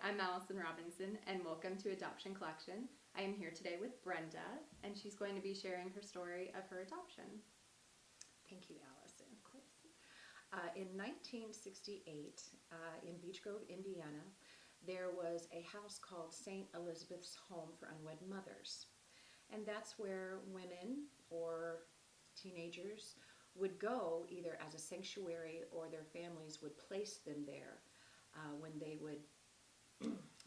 I'm Allison Robinson, and welcome to Adoption Collection. I am here today with Brenda, and she's going to be sharing her story of her adoption. Thank you, Allison. Of course. In 1968, in Beech Grove, Indiana, there was a house called St. Elizabeth's Home for Unwed Mothers. And that's where women or teenagers would go either as a sanctuary or their families would place them there when they would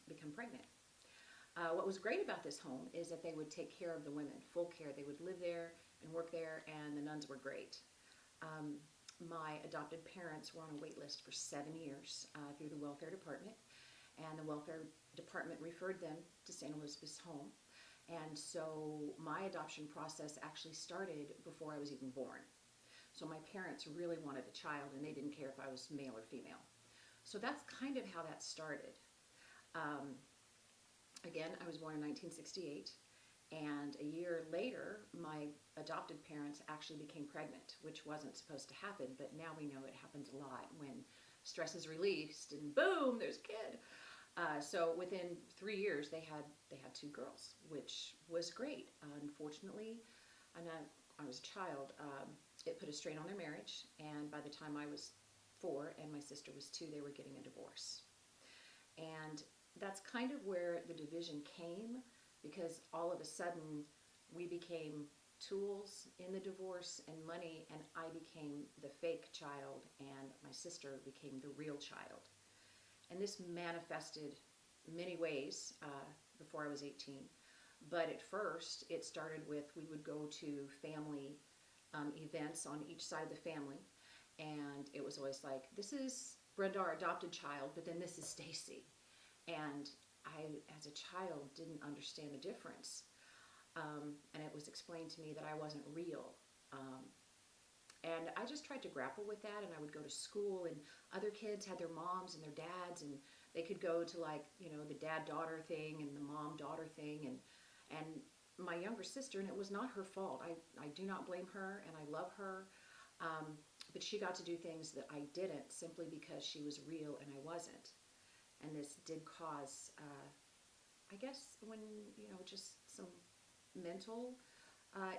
become pregnant. What was great about this home is that they would take care of the women, full care. They would live there and work there, and the nuns were great. My adopted parents were on a wait list for 7 years through the welfare department, and the welfare department referred them to St. Elizabeth's Home. And so my adoption process actually started before I was even born. So my parents really wanted a child, and they didn't care if I was male or female. So that's kind of how that started. Again, I was born in 1968, and a year later, my adopted parents actually became pregnant, which wasn't supposed to happen, but now we know it happens a lot when stress is released, and boom, there's a kid. So within 3 years, they had 2 girls, which was great. Unfortunately, and I was a child, it put a strain on their marriage, and by the time I was 4 and my sister was 2, they were getting a divorce. And that's kind of where the division came, because all of a sudden we became tools in the divorce and money, and I became the fake child and my sister became the real child. And this manifested many ways before I was 18. But at first it started with, we would go to family events on each side of the family, and it was always like, this is Brenda, our adopted child, but then this is Stacy. And I, as a child, didn't understand the difference. And it was explained to me that I wasn't real. And I just tried to grapple with that, and I would go to school, and other kids had their moms and their dads, and they could go to, like, you know, the dad-daughter thing and the mom-daughter thing, and my younger sister, and it was not her fault. I do not blame her, and I love her, but she got to do things that I didn't simply because she was real and I wasn't. And this did cause, I guess, when, you know, just some mental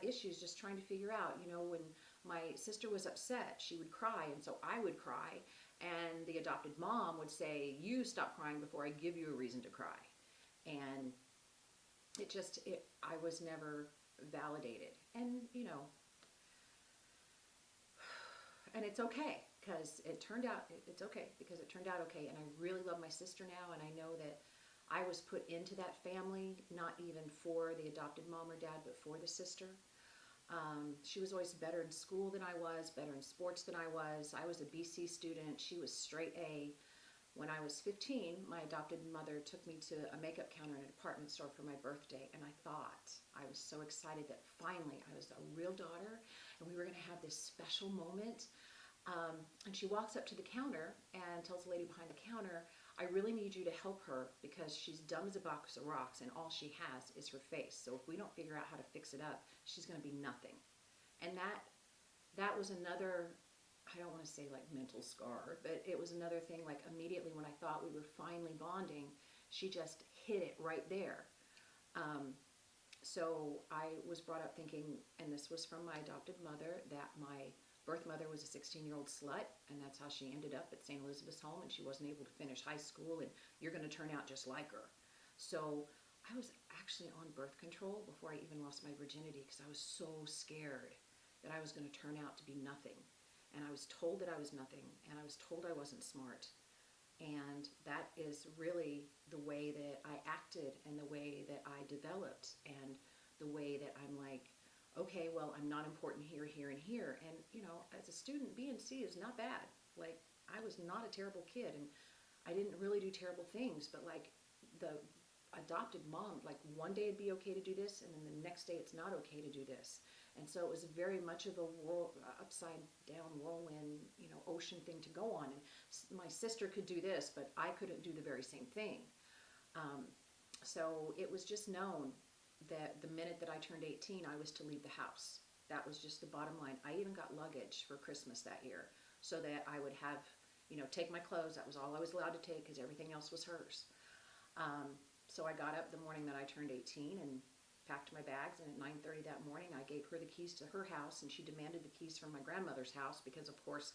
issues, just trying to figure out, you know, when my sister was upset, she would cry, and so I would cry, and the adopted mom would say, you stop crying before I give you a reason to cry. And I was never validated. And, you know, and it's okay, because it turned out, it's okay, because it turned out okay, and I really love my sister now, and I know that I was put into that family, not even for the adopted mom or dad, but for the sister. She was always better in school than I was, better in sports than I was. I was a BC student. She was straight A. When I was 15, my adopted mother took me to a makeup counter in a department store for my birthday, and I was so excited that finally I was a real daughter, and we were going to have this special moment. And she walks up to the counter and tells the lady behind the counter, I really need you to help her because she's dumb as a box of rocks and all she has is her face. So if we don't figure out how to fix it up, she's going to be nothing. And that was another, I don't want to say like mental scar, but it was another thing, like immediately when I thought we were finally bonding, she just hit it right there. So I was brought up thinking, and this was from my adopted mother, that my birth mother was a 16-year-old slut, and that's how she ended up at St. Elizabeth's Home, and she wasn't able to finish high school, and you're going to turn out just like her. So I was actually on birth control before I even lost my virginity, because I was so scared that I was going to turn out to be nothing. And I was told that I was nothing, and I was told I wasn't smart. And that is really the way that I acted and the way that I developed and the way that I'm like, okay, well, I'm not important here, here, and here. And, you know, as a student, B and C is not bad. Like, I was not a terrible kid, and I didn't really do terrible things, but, like, the adopted mom, like, one day it'd be okay to do this, and then the next day it's not okay to do this. And so it was very much of a upside down whirlwind, you know, ocean thing to go on. And my sister could do this, but I couldn't do the very same thing. So it was just known that the minute that I turned 18, I was to leave the house. That was just the bottom line. I even got luggage for Christmas that year so that I would have, you know, take my clothes. That was all I was allowed to take because everything else was hers. So I got up the morning that I turned 18 and packed my bags, and at 9:30 that morning I gave her the keys to her house, and she demanded the keys from my grandmother's house because, of course,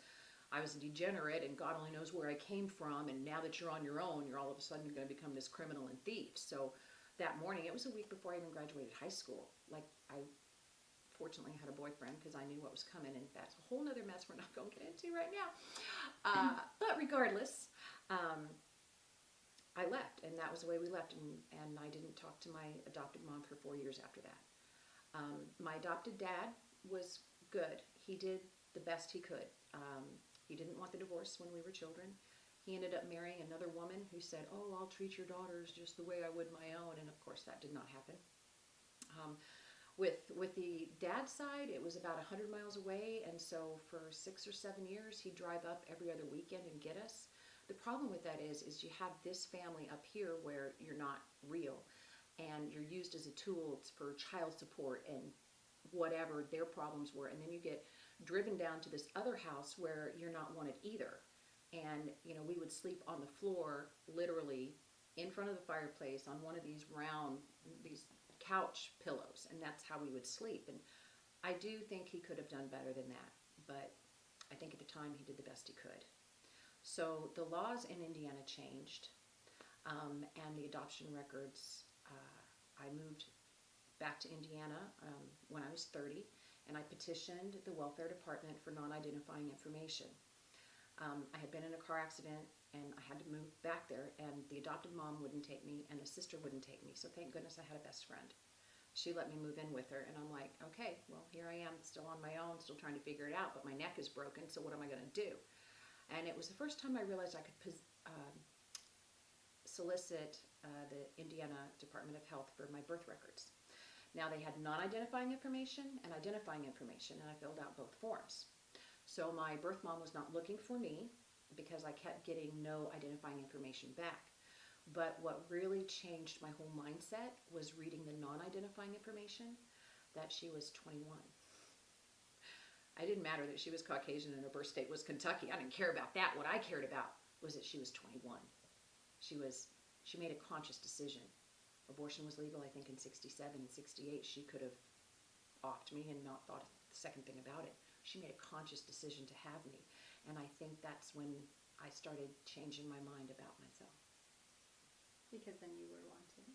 I was a degenerate and God only knows where I came from, and now that you're on your own, you're all of a sudden going to become this criminal and thief. So that morning, it was a week before I even graduated high school. Like, I fortunately had a boyfriend because I knew what was coming, and that's a whole nother mess we're not going to get into right now. But regardless, I left, and that was the way we left, and I didn't talk to my adopted mom for 4 years after that. My adopted dad was good. He did the best he could. He didn't want the divorce when we were children. He ended up marrying another woman who said, "Oh, I'll treat your daughters just the way I would my own," and of course that did not happen. With the dad's side, it was about 100 miles away, and so for 6 or 7 years, he'd drive up every other weekend and get us. The problem with that is you have this family up here where you're not real, and you're used as a tool for child support and whatever their problems were, and then you get driven down to this other house where you're not wanted either. And we would sleep on the floor, literally in front of the fireplace on one of these round, these couch pillows, and that's how we would sleep. And I do think he could have done better than that, but I think at the time he did the best he could. So the laws in Indiana changed, and the adoption records, I moved back to Indiana when I was 30, and I petitioned the welfare department for non-identifying information. I had been in a car accident, and I had to move back there, and the adopted mom wouldn't take me, and the sister wouldn't take me, so thank goodness I had a best friend. She let me move in with her, and I'm like, okay, well, here I am, still on my own, still trying to figure it out, but my neck is broken, so what am I going to do? And it was the first time I realized I could solicit the Indiana Department of Health for my birth records. Now, they had non-identifying information and identifying information, and I filled out both forms. So my birth mom was not looking for me because I kept getting no identifying information back. But what really changed my whole mindset was reading the non-identifying information that she was 21. It didn't matter that she was Caucasian and her birth state was Kentucky. I didn't care about that. What I cared about was that she was 21. She made a conscious decision. Abortion was legal, I think, in 67 and 68. She could have offed me and not thought a second thing about it. She made a conscious decision to have me. And I think that's when I started changing my mind about myself. Because then you were wanted.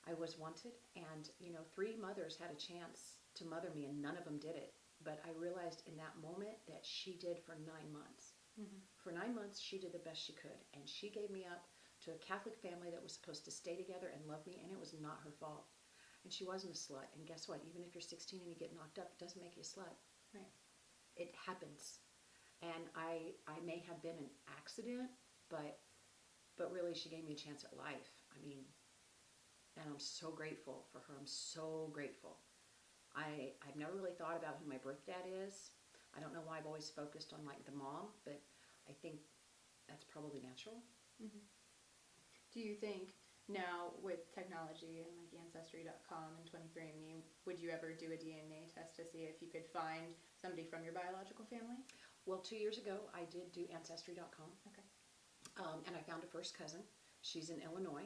I was wanted, and 3 mothers had a chance to mother me, and none of them did it. But I realized in that moment that she did for 9 months. Mm-hmm. For 9 months, she did the best she could, and she gave me up to a Catholic family that was supposed to stay together and love me, and it was not her fault. And she wasn't a slut. And guess what? Even if you're 16 and you get knocked up, it doesn't make you a slut. Right. It happens. And I may have been an accident, but really she gave me a chance at life. I mean, and I'm so grateful for her. I'm so grateful. I've never really thought about who my birth dad is. I don't know why I've always focused on like the mom, but I think that's probably natural. Mm-hmm. Do you think now with technology and like Ancestry.com and 23andMe, would you ever do a DNA test to see if you could find somebody from your biological family? Well, 2 years ago, I did do Ancestry.com. Okay. And I found a first cousin. She's in Illinois.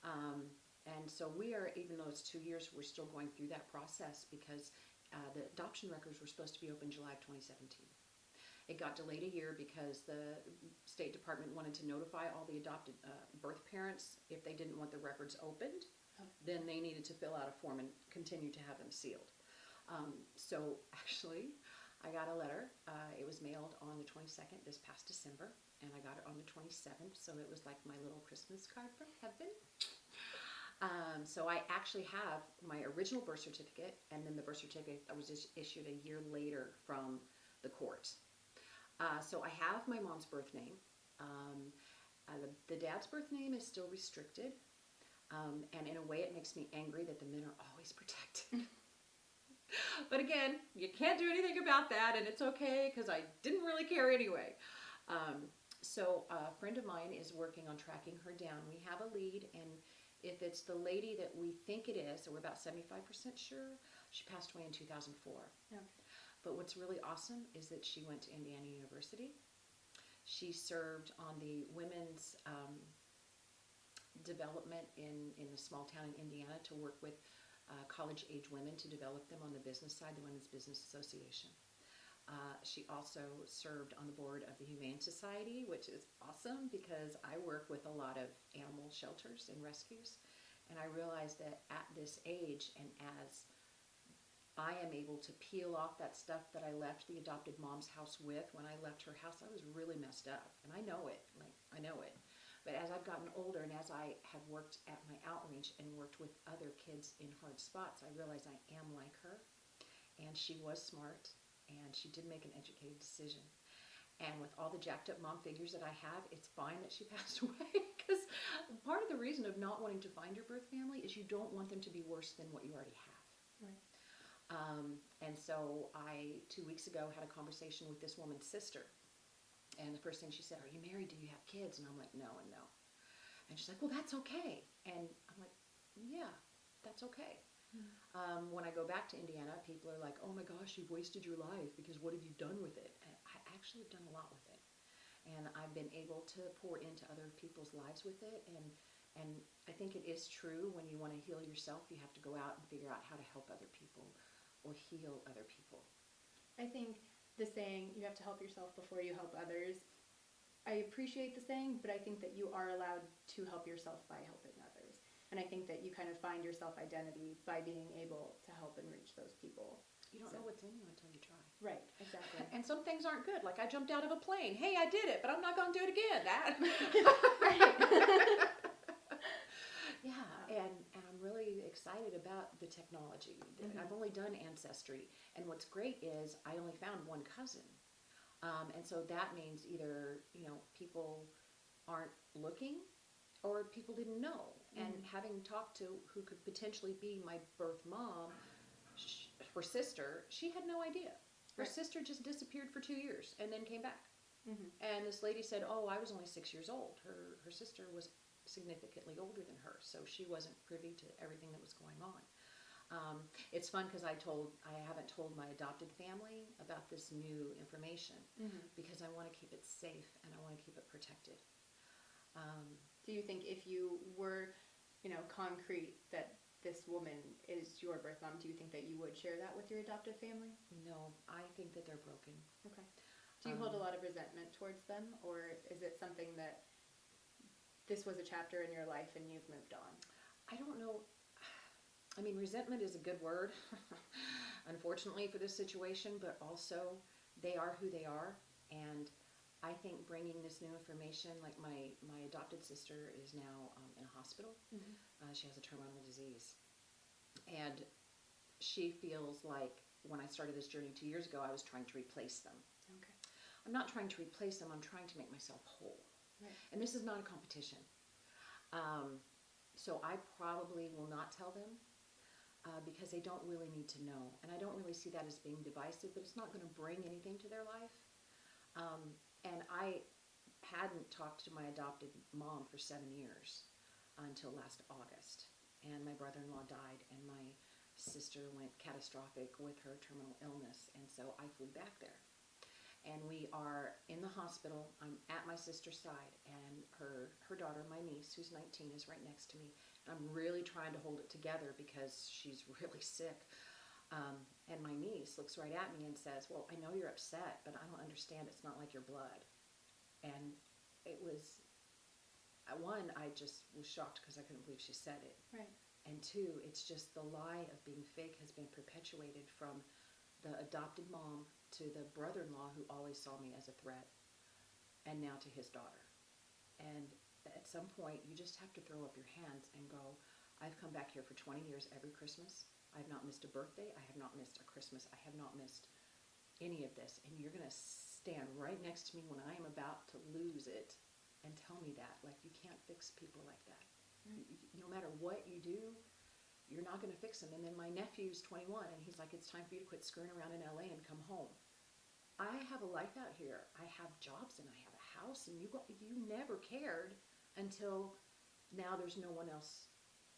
And so we are, even though it's 2 years, we're still going through that process because the adoption records were supposed to be open July of 2017. It got delayed a year because the State Department wanted to notify all the adopted birth parents if they didn't want the records opened, then they needed to fill out a form and continue to have them sealed. So actually, I got a letter. It was mailed on the 22nd this past December, and I got it on the 27th, so it was like my little Christmas card from heaven. So I actually have my original birth certificate, and then the birth certificate that was issued a year later from the court. So I have my mom's birth name. The dad's birth name is still restricted, and in a way it makes me angry that the men are always protected. But again, you can't do anything about that, and it's okay because I didn't really care anyway. So a friend of mine is working on tracking her down. We have a lead, and if it's the lady that we think it is, so we're about 75% sure, she passed away in 2004. Okay. But what's really awesome is that she went to Indiana University. She served on the women's development in a small town in Indiana to work with college-age women to develop them on the business side, the Women's Business Association. She also served on the board of the Humane Society, which is awesome because I work with a lot of animal shelters and rescues. And I realized that at this age, and as I am able to peel off that stuff that I left the adopted mom's house with, when I left her house, I was really messed up. And I know it, I know it. But as I've gotten older and as I have worked at my outreach and worked with other kids in hard spots, I realize I am like her. And she was smart, and she did make an educated decision. And with all the jacked up mom figures that I have, it's fine that she passed away, because part of the reason of not wanting to find your birth family is you don't want them to be worse than what you already have. Right. And so I, 2 weeks ago, had a conversation with this woman's sister. And the first thing she said, "Are you married? Do you have kids?" And I'm like, "No and no." And she's like, "Well, that's okay." And I'm like, "Yeah, that's okay." When I go back to Indiana, people are like, "Oh my gosh, you've wasted your life because what have you done with it?" And I actually have done a lot with it. And I've been able to pour into other people's lives with it. And I think it is true, when you want to heal yourself, you have to go out and figure out how to help other people or heal other people. I think the saying, you have to help yourself before you help others, I appreciate the saying, but I think that you are allowed to help yourself by helping others. And I think that you kind of find your self-identity by being able to help and reach those people. You don't know what's in you until you try. Right, exactly. And some things aren't good. Like I jumped out of a plane. Hey, I did it, but I'm not going to do it again. Yeah, and I'm really excited about the technology. I've only done Ancestry, and what's great is I only found one cousin. And so that means either, people aren't looking or people didn't know. And having talked to who could potentially be my birth mom, her sister, she had no idea. Her sister just disappeared for 2 years and then came back. And this lady said, "Oh, I was only 6 years old." Her sister was significantly older than her, so she wasn't privy to everything that was going on. It's fun because I haven't told my adopted family about this new information because I want to keep it safe and I want to keep it protected. Do you think if you were, concrete that this woman is your birth mom, do you think that you would share that with your adoptive family? No, I think that they're broken. Okay. Do you hold a lot of resentment towards them, or is it something that this was a chapter in your life and you've moved on? I don't know. I mean, resentment is a good word, unfortunately, for this situation, but also they are who they are. And I think bringing this new information, like my adopted sister is now in a hospital. She has a terminal disease. And she feels like when I started this journey 2 years ago, I was trying to replace them. Okay. I'm not trying to replace them. I'm trying to make myself whole. Right. And this is not a competition. So I probably will not tell them because they don't really need to know. And I don't really see that as being divisive, but it's not going to bring anything to their life. And I hadn't talked to my adopted mom for 7 years until last August. And my brother-in-law died, and my sister went catastrophic with her terminal illness. And so I flew back there. And we are in the hospital. I'm at my sister's side, and her daughter, my niece, who's 19, is right next to me. And I'm really trying to hold it together because she's really sick. And my niece looks right at me and says, "Well, I know you're upset, but I don't understand. It's not like your blood." And it was, one, I just was shocked because I couldn't believe she said it. Right. And two, it's just the lie of being fake has been perpetuated from the adopted mom to the brother-in-law who always saw me as a threat, and now to his daughter. And at some point, you just have to throw up your hands and go, I've come back here for 20 years every Christmas. I have not missed a birthday. I have not missed a Christmas. I have not missed any of this. And you're going to stand right next to me when I am about to lose it and tell me that. Like, you can't fix people like that. No matter what you do, you're not going to fix them. And then my nephew's 21, and he's like, "It's time for you to quit screwing around in LA and come home." I have a life out here. I have jobs and I have a house, and you never cared until now there's no one else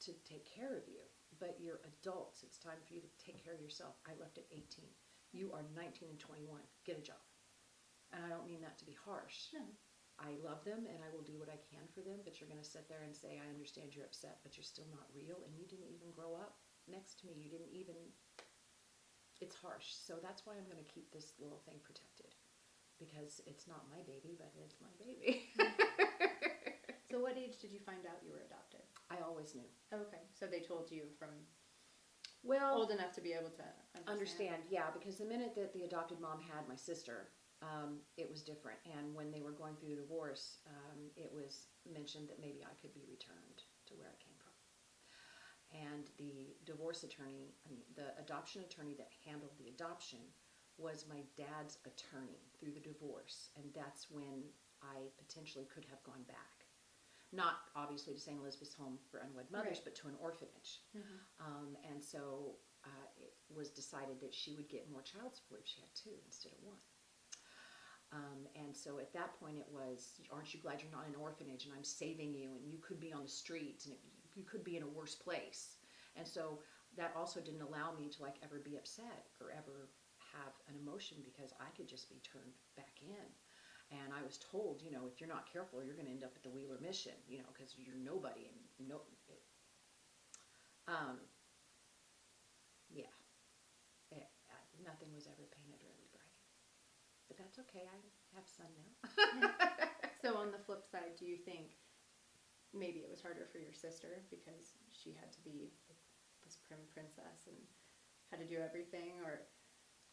to take care of you. But you're adults. It's time for you to take care of yourself. I left at 18. You are 19 and 21. Get a job. And I don't mean that to be harsh. No. I love them and I will do what I can for them, but you're going to sit there and say, I understand you're upset, but you're still not real and you didn't even grow up next to me. You didn't even, it's harsh. So that's why I'm going to keep this little thing protected, because it's not my baby, but it's my baby. So what age did you find out you were adopted? I always knew. Okay, so they told you from Well, old enough to be able to understand. yeah, because the minute that the adopted mom had my sister, it was different. And when they were going through the divorce, it was mentioned that maybe I could be returned to where I came from. And the divorce attorney, the adoption attorney that handled the adoption was my dad's attorney through the divorce. And that's when I potentially could have gone back. Not obviously to St. Elizabeth's Home for Unwed Mothers, Right. but to an orphanage. And so it was decided that she would get more child support if she had 2 instead of 1. And so at that point it was, aren't you glad you're not in an orphanage and I'm saving you and you could be on the streets and you could be in a worse place. And so that also didn't allow me to like ever be upset or ever have an emotion, because I could just be turned back in. And I was told, you know, if you're not careful, you're going to end up at the Wheeler Mission, you know, because you're nobody. And yeah, nothing was ever painted really bright. But that's okay. I have sun now. So on the flip side, do you think maybe it was harder for your sister because she had to be this prim princess and had to do everything? Or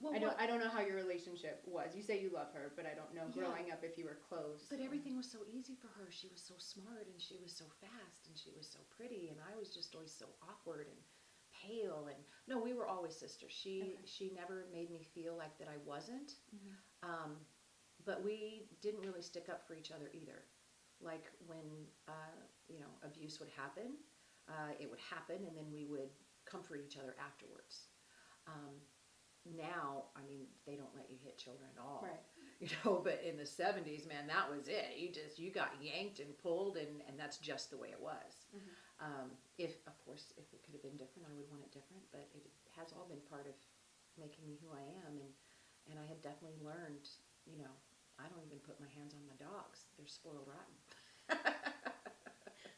Well, I don't know how your relationship was. You say you love her, but I don't know growing up if you were close. But everything was so easy for her. She was so smart and she was so fast and she was so pretty, and I was just always so awkward and pale. And no, we were always sisters. She never made me feel like that I wasn't. But we didn't really stick up for each other either. Like when you know, abuse would happen, it would happen, and then we would comfort each other afterwards. Now, I mean, they don't let you hit children at all. Right. You know, but in the 70s, man, that was it. You got yanked and pulled, and that's just the way it was. If it could have been different, I would want it different, but it has all been part of making me who I am, and I have definitely learned, you know, I don't even put my hands on my dogs. They're spoiled rotten.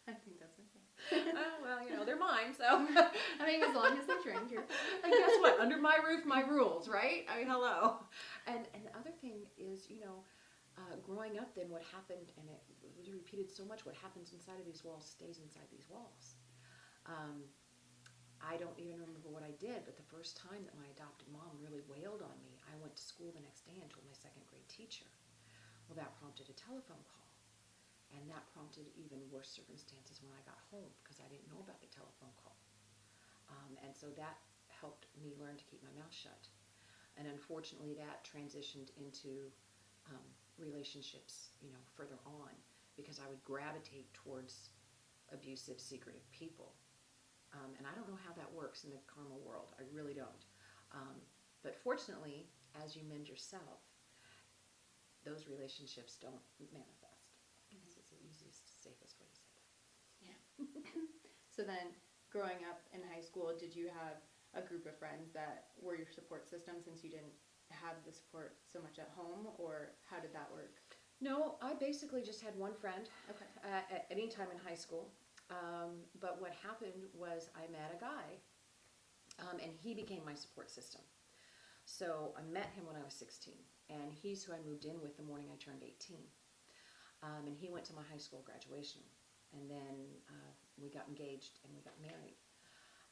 I think that's okay. Oh, well, you know, they're mine, so. I mean, as long as they drink, you're And guess what? Under my roof, my rules, right? I mean, hello. And the other thing is, you know, growing up then what happened, and it was repeated so much, what happens inside of these walls stays inside these walls. I don't even remember what I did, but the first time that my adopted mom really wailed on me, I went to school the next day and told my 2nd grade teacher. Well, that prompted a telephone call. And that prompted even worse circumstances when I got home, because I didn't know about the telephone call. And so that helped me learn to keep my mouth shut. And unfortunately, that transitioned into relationships, you know, further on, because I would gravitate towards abusive, secretive people. And I don't know how that works in the karma world. I really don't. But fortunately, as you mend yourself, those relationships don't manifest. I guess it's the easiest, safest way to say that. Yeah. So then, growing up in high school, did you have a group of friends that were your support system, since you didn't have the support so much at home, or how did that work? No, I basically just had one friend Okay. at any time in high school. But what happened was I met a guy, and he became my support system. So I met him when I was 16, and he's who I moved in with the morning I turned 18. And he went to my high school graduation, and then we got engaged and we got married.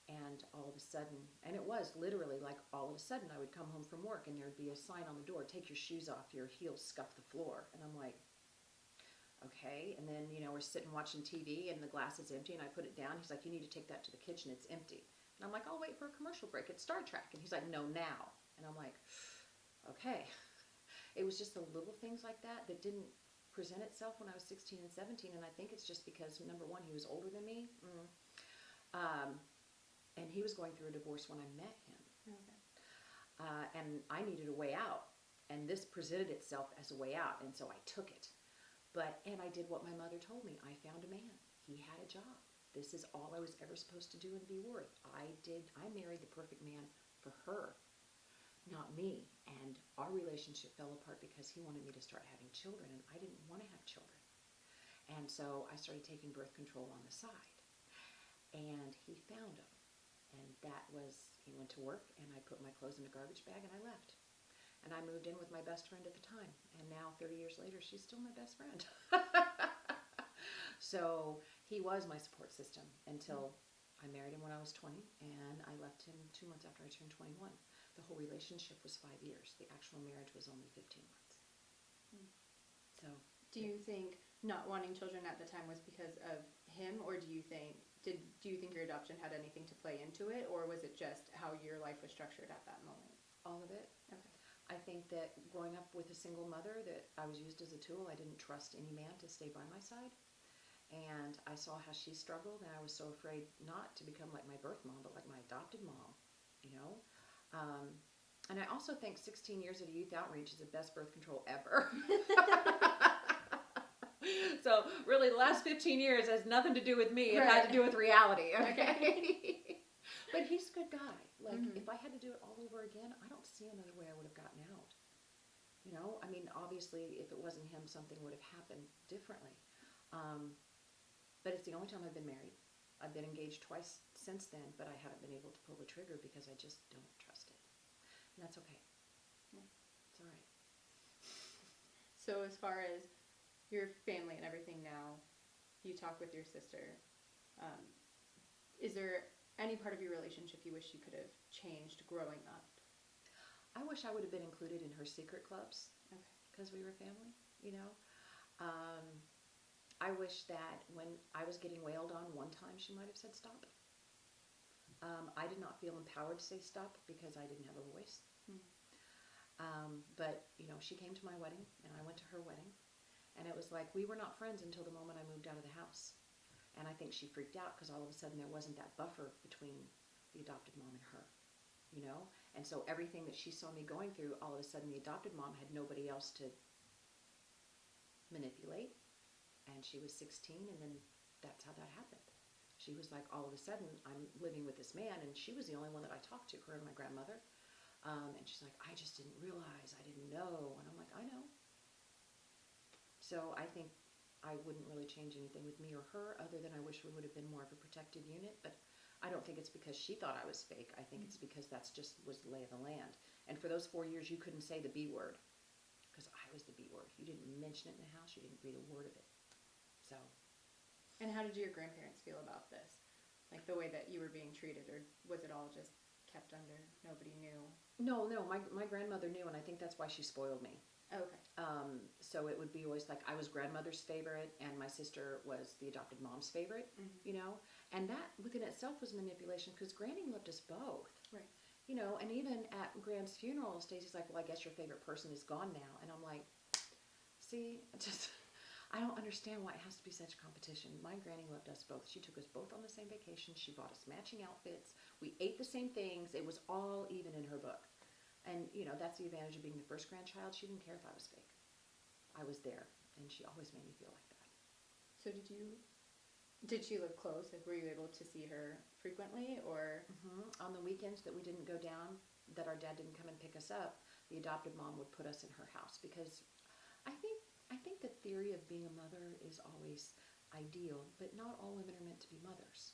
And all of a sudden, and it was literally like all of a sudden, I would come home from work and there'd be a sign on the door, take your shoes off, your heels scuff the floor. And I'm like, okay. And then, you know, we're sitting watching TV and the glass is empty, and I put it down. He's like, you need to take that to the kitchen, it's empty. And I'm like, I'll wait for a commercial break, it's Star Trek. And he's like, no, now. And I'm like, okay. It was just the little things like that that didn't present itself when I was 16 and 17. And I think it's just because, number one, he was older than me. And he was going through a divorce when I met him. Okay. And I needed a way out. And this presented itself as a way out. And so I took it. And I did what my mother told me. I found a man. He had a job. This is all I was ever supposed to do and be worth. I married the perfect man for her, not me. And our relationship fell apart because he wanted me to start having children, and I didn't want to have children. And so I started taking birth control on the side. And he found them. And that was, he went to work, and I put my clothes in a garbage bag, and I left. And I moved in with my best friend at the time. And now, 30 years later, she's still my best friend. So he was my support system until I married him when I was 20, and I left him 2 months after I turned 21. The whole relationship was 5 years. The actual marriage was only 15 months. So, do you think not wanting children at the time was because of him, or do you think your adoption had anything to play into it, or was it just how your life was structured at that moment? all of it. Okay. I think that growing up with a single mother, that I was used as a tool. I didn't trust any man to stay by my side. And I saw how she struggled, and I was so afraid not to become like my birth mom, but like my adopted mom, you know? And I also think 16 years of youth outreach is the best birth control ever. So really, the last 15 years has nothing to do with me. It had to do with reality, okay? But he's a good guy. Like, if I had to do it all over again, I don't see another way I would have gotten out. You know? I mean, obviously, if it wasn't him, something would have happened differently. But it's the only time I've been married. I've been engaged twice since then, but I haven't been able to pull the trigger because I just don't trust it. And that's okay. Yeah. It's all right. So as far as your family and everything now, you talk with your sister. Is there any part of your relationship you wish you could have changed growing up? I wish I would have been included in her secret clubs. Okay. Because we were family, you know. I wish that when I was getting wailed on one time, she might have said stop. I did not feel empowered to say stop because I didn't have a voice. But, you know, she came to my wedding, and I went to her wedding. And it was like we were not friends until the moment I moved out of the house. And I think she freaked out because all of a sudden there wasn't that buffer between the adopted mom and her, you know? And so everything that she saw me going through, all of a sudden the adopted mom had nobody else to manipulate. And she was 16, and then that's how that happened. She was like, all of a sudden, I'm living with this man, and she was the only one that I talked to, her and my grandmother. And she's like, I just didn't realize, I didn't know. And I'm like, I know. So I think I wouldn't really change anything with me or her, other than I wish we would have been more of a protected unit. But I don't think it's because she thought I was fake. I think it's because that's just was the lay of the land. And for those 4 years, you couldn't say the B word, because I was the B word. You didn't mention it in the house. You didn't breathe a word of it. So. And how did your grandparents feel about this? Like the way that you were being treated, or was it all just kept under, nobody knew? No, my grandmother knew, and I think that's why she spoiled me. Okay. So it would be always like I was grandmother's favorite, and my sister was the adopted mom's favorite, you know? And that within itself was manipulation, because Granny loved us both. Right. You know, and even at Grand's funeral, Stacy's like, well, I guess your favorite person is gone now. And I'm like, see, I don't understand why it has to be such competition. My granny loved us both. She took us both on the same vacation. She bought us matching outfits. We ate the same things. It was all even in her book. And, you know, that's the advantage of being the first grandchild. She didn't care if I was fake. I was there, and she always made me feel like that. So did she live close? Like, were you able to see her frequently, or? On the weekends that we didn't go down, that our dad didn't come and pick us up, the adopted mom would put us in her house, because I think the theory of being a mother is always ideal, but not all women are meant to be mothers.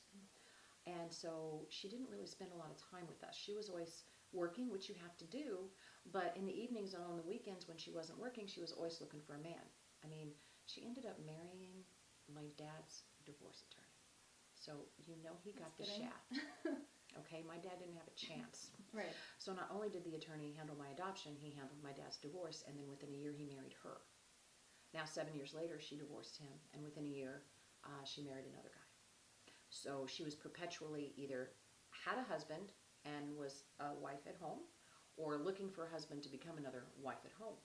And so she didn't really spend a lot of time with us. She was always working, which you have to do, but in the evenings and on the weekends when she wasn't working, she was always looking for a man. I mean, she ended up marrying my dad's divorce attorney. So you know he got the shaft. Okay, my dad didn't have a chance. Right. So not only did the attorney handle my adoption, he handled my dad's divorce, and then within a year he married her. Now 7 years later, she divorced him, and within a year, she married another guy. So she was perpetually either had a husband and was a wife at home, or looking for a husband to become another wife at home.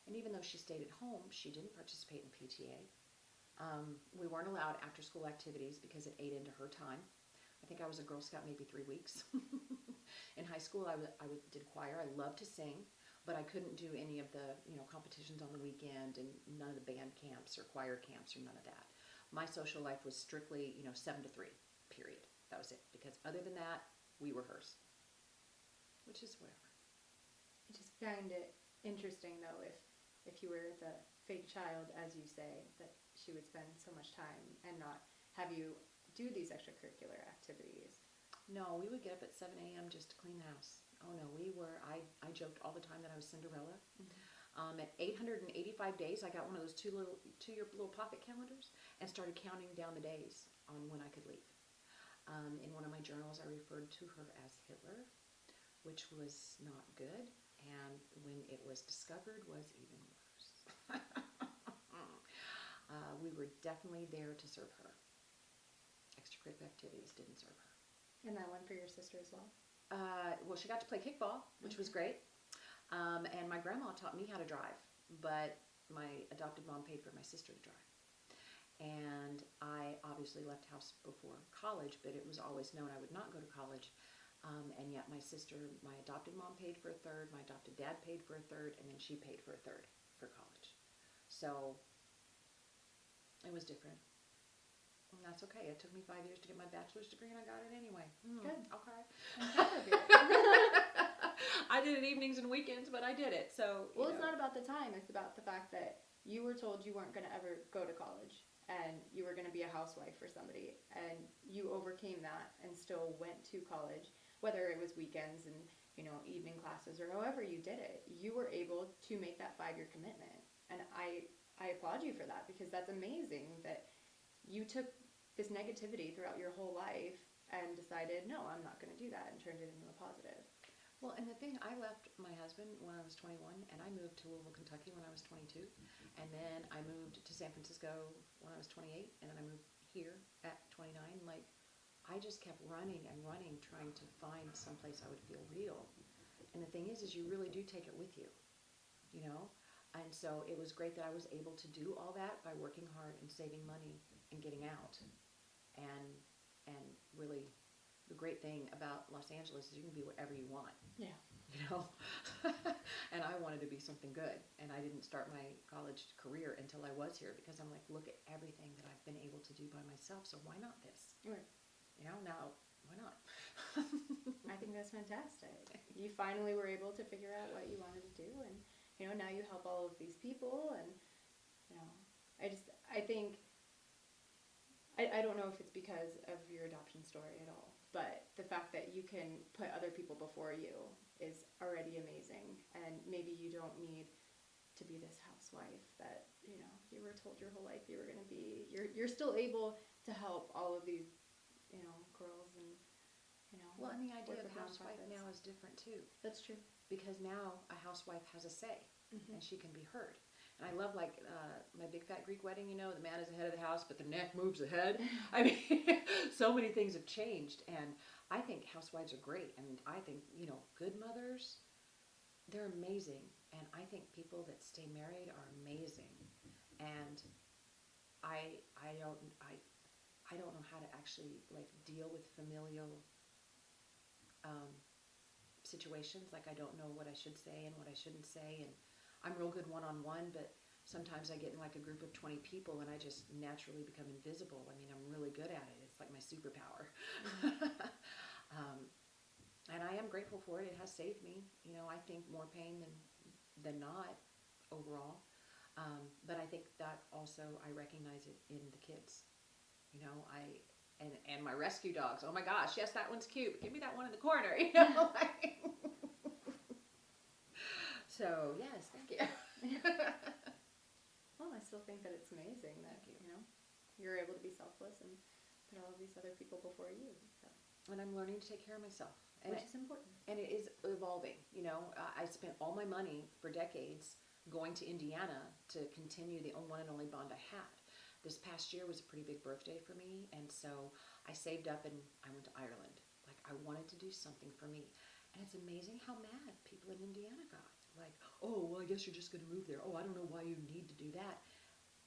And even though she stayed at home, she didn't participate in PTA. We weren't allowed after-school activities because it ate into her time. I think I was a Girl Scout maybe 3 weeks. In high school, I did choir. I loved to sing, but I couldn't do any of the competitions on the weekend, and none of the band camps or choir camps or none of that. My social life was strictly 7 to 3, period. That was it. Because other than that, we were hers. Which is whatever. I just found it interesting, though, if you were the fake child, as you say, that she would spend so much time and not have you do these extracurricular activities? No, we would get up at 7 a.m. just to clean the house. Oh no, I joked all the time that I was Cinderella. At 885 days, I got one of those two-year little pocket calendars and started counting down the days on when I could leave. In one of my journals, I referred to her as Hitler, which was not good, and when it was discovered was even worse. We were definitely there to serve her. Extracurricular activities didn't serve her. And that one for your sister as well? Well, she got to play kickball, which was great. And my grandma taught me how to drive, but my adopted mom paid for my sister to drive. And I obviously left house before college, but it was always known I would not go to college. And yet my adopted mom paid for a third, my adopted dad paid for a third, and then she paid for a third for college. So it was different. And that's okay. It took me 5 years to get my bachelor's degree, and I got it anyway. Good. I'll cry. I'm proud of you. I did it evenings and weekends, but I did it. So well, it's not about the time. It's about the fact that you were told you weren't going to ever go to college, and you were going to be a housewife for somebody, and you overcame that and still went to college, whether it was weekends and evening classes or however you did it. You were able to make that 5-year commitment, and I applaud you for that, because that's amazing that you took this negativity throughout your whole life and decided, no, I'm not going to do that, and turned it into a positive. Well, and the thing, I left my husband when I was 21, and I moved to Louisville, Kentucky when I was 22, and then I moved to San Francisco when I was 28, and then I moved here at 29. Like, I just kept running and running, trying to find someplace I would feel real. And the thing is you really do take it with you, And so it was great that I was able to do all that by working hard and saving money and getting out. And really, the great thing about Los Angeles is you can be whatever you want. Yeah. And I wanted to be something good, and I didn't start my college career until I was here, because I'm like, look at everything that I've been able to do by myself, so why not this? Right. Now, why not? I think that's fantastic. You finally were able to figure out what you wanted to do, and now you help all of these people, and I don't know if it's because of your adoption story at all, but the fact that you can put other people before you is already amazing. And maybe you don't need to be this housewife that you were told your whole life you were going to be. You're still able to help all of these girls, and well, and the idea work of with housewife nonprofits. now is different too, That's true. because now a housewife has a say, Mm-hmm. and she can be heard. And I love, like, my big fat Greek wedding, the man is the head of the house, but the neck moves the head. I mean, so many things have changed, and I think housewives are great. And I think, good mothers, they're amazing. And I think people that stay married are amazing. And I don't know how to actually, like, deal with familial situations. Like, I don't know what I should say and what I shouldn't say, and I'm real good one-on-one, but sometimes I get in like a group of 20 people and I just naturally become invisible. I mean, I'm really good at it. It's like my superpower. And I am grateful for it. It has saved me. I think more pain than not overall. But I think that also, I recognize it in the kids. And my rescue dogs. Oh my gosh, yes, that one's cute. Give me that one in the corner. So, yes, thank you. Well, I still think that it's amazing that you're able to be selfless and put all of these other people before you. So. And I'm learning to take care of myself. And Which is important. And it is evolving. I spent all my money for decades going to Indiana to continue the one and only bond I had. This past year was a pretty big birthday for me, and so I saved up and I went to Ireland. Like, I wanted to do something for me. And it's amazing how mad people in Indiana got. Like, oh, well, I guess you're just going to move there. Oh, I don't know why you need to do that.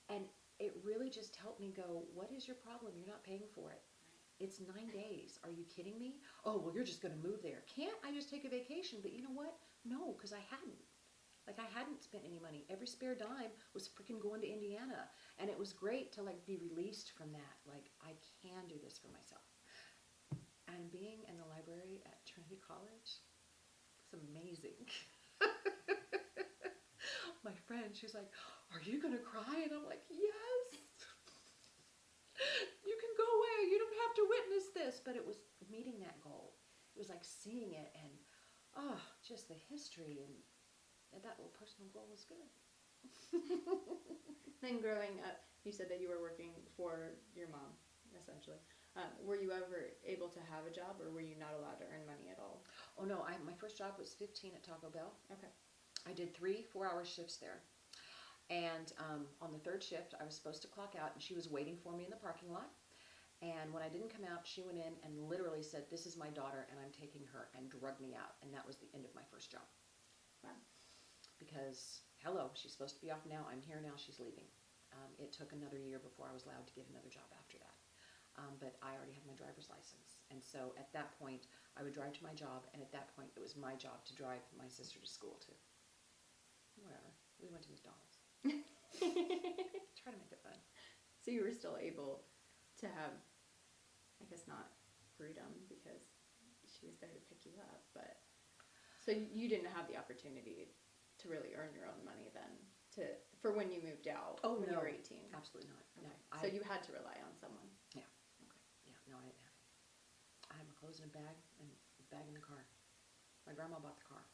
And it really just helped me go, what is your problem? You're not paying for it. Right. It's 9 days. Are you kidding me? Oh, well, you're just going to move there. Can't I just take a vacation? But you know what? No, because I hadn't. Like, I hadn't spent any money. Every spare dime was freaking going to Indiana. And it was great to, like, be released from that. Like, I can do this for myself. And being in the library at Trinity College was amazing. My friend, she's like, are you going to cry? And I'm like, yes. but it was meeting that goal. It was like seeing it and, just the history and that little personal goal was good. Then growing up, you said that you were working for your mom, essentially. Were you ever able to have a job, or were you not allowed to earn money at all? Oh no, my first job was 15 at Taco Bell. Okay. I did 3 4-hour shifts there. And on the third shift, I was supposed to clock out, and she was waiting for me in the parking lot. And when I didn't come out, she went in and literally said, "This is my daughter, and I'm taking her," and drugged me out. And that was the end of my first job. Wow. Because, hello, she's supposed to be off now. I'm here now. She's leaving. It took another year before I was allowed to get another job after that. But I already had my driver's license. And so at that point, I would drive to my job, and at that point, it was my job to drive my sister to school, too. Whatever. We went to McDonald's. Try to make it fun. So you were still able to have, I guess not freedom, because she was there to pick you up, but so you didn't have the opportunity to really earn your own money then, for when you moved out when you were 18. Absolutely not. Okay. No. So you had to rely on someone. Yeah. Okay. Yeah, no, I didn't have it. I had my clothes in a bag and a bag in the car. My grandma bought the car.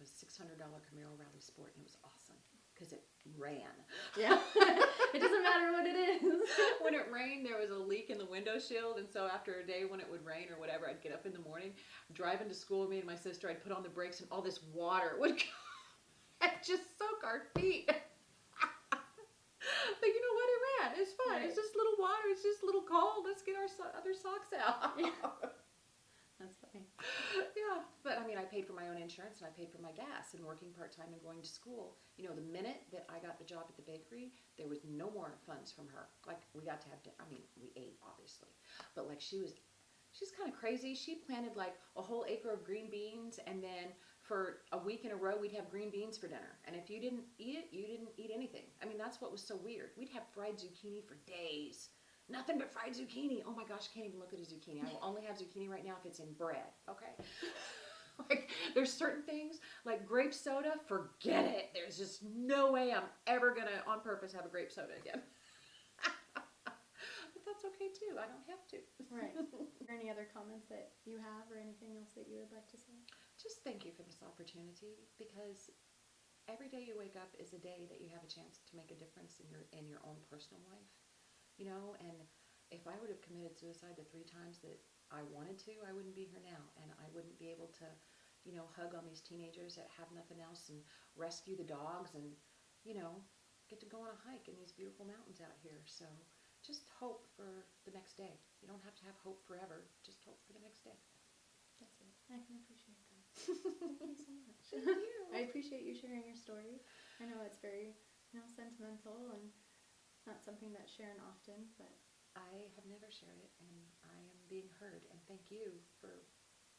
It was a $600 Camaro Rally Sport, and it was awesome because it ran. Yeah. It doesn't matter what it is. When it rained, there was a leak in the window shield, and so after a day when it would rain or whatever, I'd get up in the morning, drive into school with me and my sister, I'd put on the brakes, and all this water would come and just soak our feet. But you know what? It ran. It's fine. Right. It's just little water. It's just a little cold. Let's get our other socks out. Yeah. That's funny. Yeah, but I mean, I paid for my own insurance and I paid for my gas and working part-time and going to school. You know, the minute that I got the job at the bakery, there was no more funds from her. Like, we got to have, we ate, obviously. But like, she's kind of crazy. She planted like a whole acre of green beans, and then for a week in a row, we'd have green beans for dinner. And if you didn't eat it, you didn't eat anything. I mean, that's what was so weird. We'd have fried zucchini for days. Nothing but fried zucchini. Oh my gosh, I can't even look at a zucchini. I will only have zucchini right now if it's in bread. Okay. Like, there's certain things, like grape soda, forget it. There's just no way I'm ever going to, on purpose, have a grape soda again. But that's okay too. I don't have to. Right. Are there any other comments that you have or anything else that you would like to say? Just thank you for this opportunity, because every day you wake up is a day that you have a chance to make a difference in your own personal life. You know, and if I would have committed suicide the 3 times that I wanted to, I wouldn't be here now, and I wouldn't be able to, you know, hug on these teenagers that have nothing else and rescue the dogs and, you know, get to go on a hike in these beautiful mountains out here. So just hope for the next day. You don't have to have hope forever. Just hope for the next day. That's it. I can appreciate that. Thank you so much. Thank you. I appreciate you sharing your story. I know it's very, sentimental and not something that's shared often, but I have never shared it, and I am being heard, and thank you for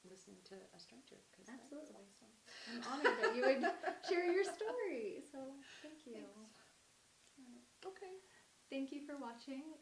listening to a stranger, because that's Absolutely. awesome. I'm honored that you would share your story. So thank you. Thanks. All right. Okay. Thank you for watching.